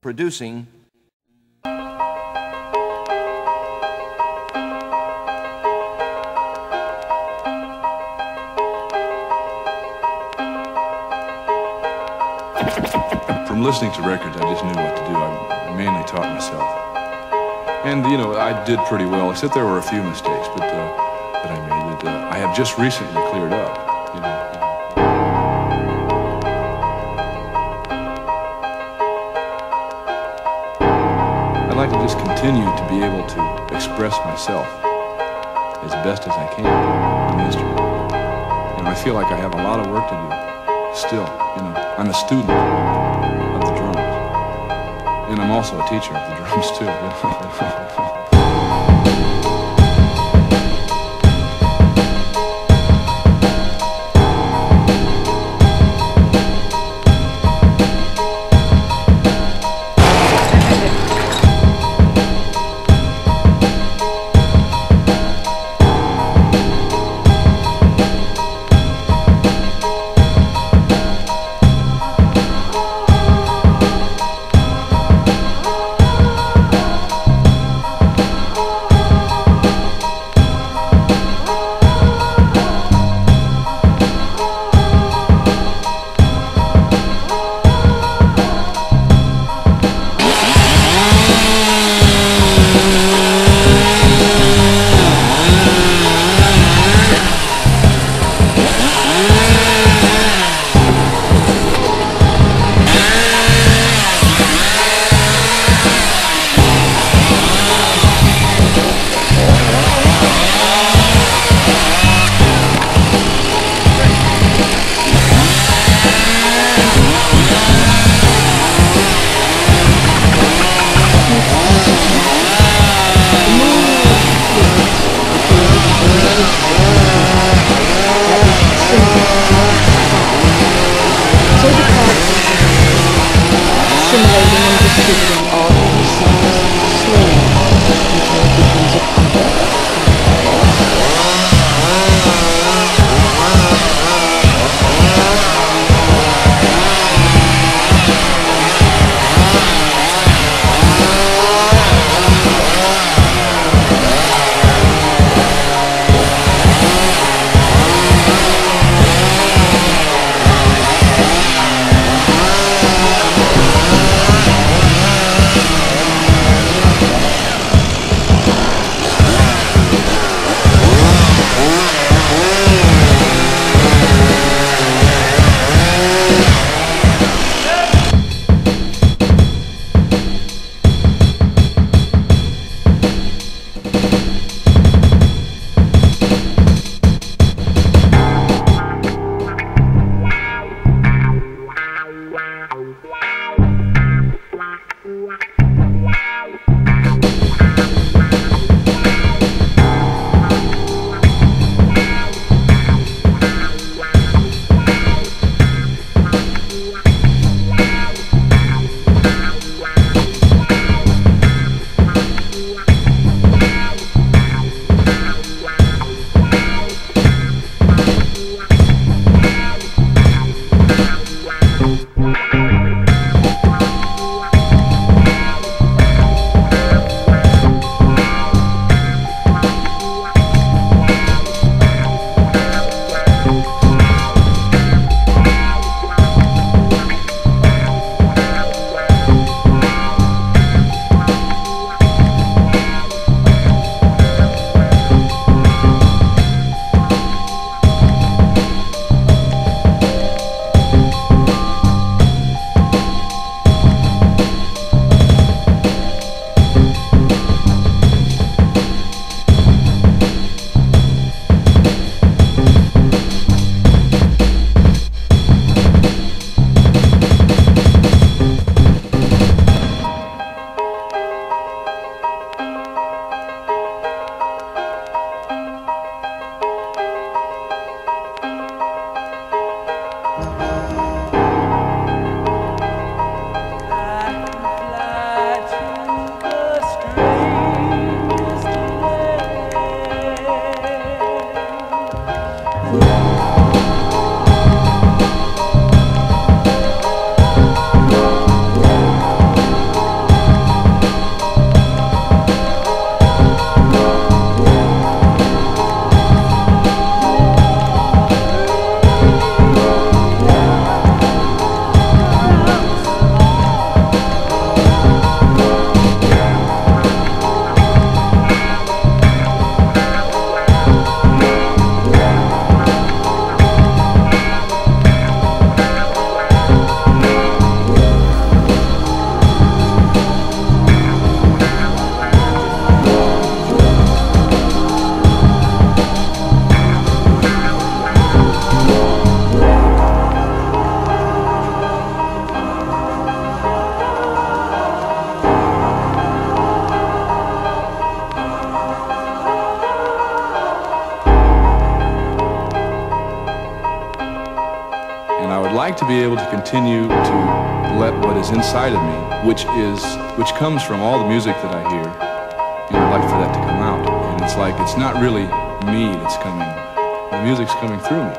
producing From listening to records, I just knew what to do. I mainly taught myself. And, you know, I did pretty well, except there were a few mistakes that I made that I have just recently cleared up, you know. I'd like to just continue to be able to express myself as best as I can on the instrument. And I feel like I have a lot of work to do still, you know. I'm a student of the drums. And I'm also a teacher of the drums too. continue to let what is inside of me, which comes from all the music that I hear, I'd like for that to come out. And it's like, it's not really me that's coming. The music's coming through me.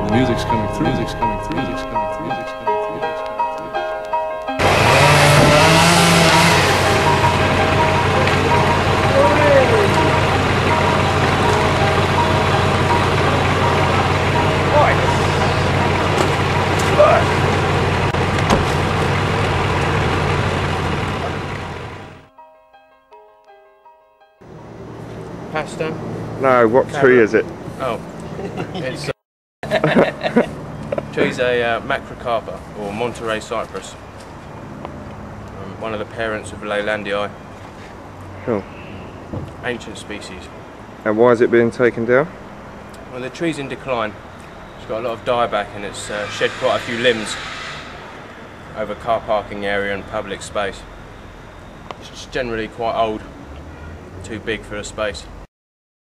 The music's coming through. Music's coming through. Music's coming through. Music's coming through. Pasta? No, what tree is it? Oh, it's tree's a macrocarpa, or Monterey cypress. One of the parents of Leylandii. Cool. Ancient species. And why is it being taken down? Well, the tree's in decline. It's got a lot of dieback and it's shed quite a few limbs over car parking area and public space. It's generally quite old, too big for a space.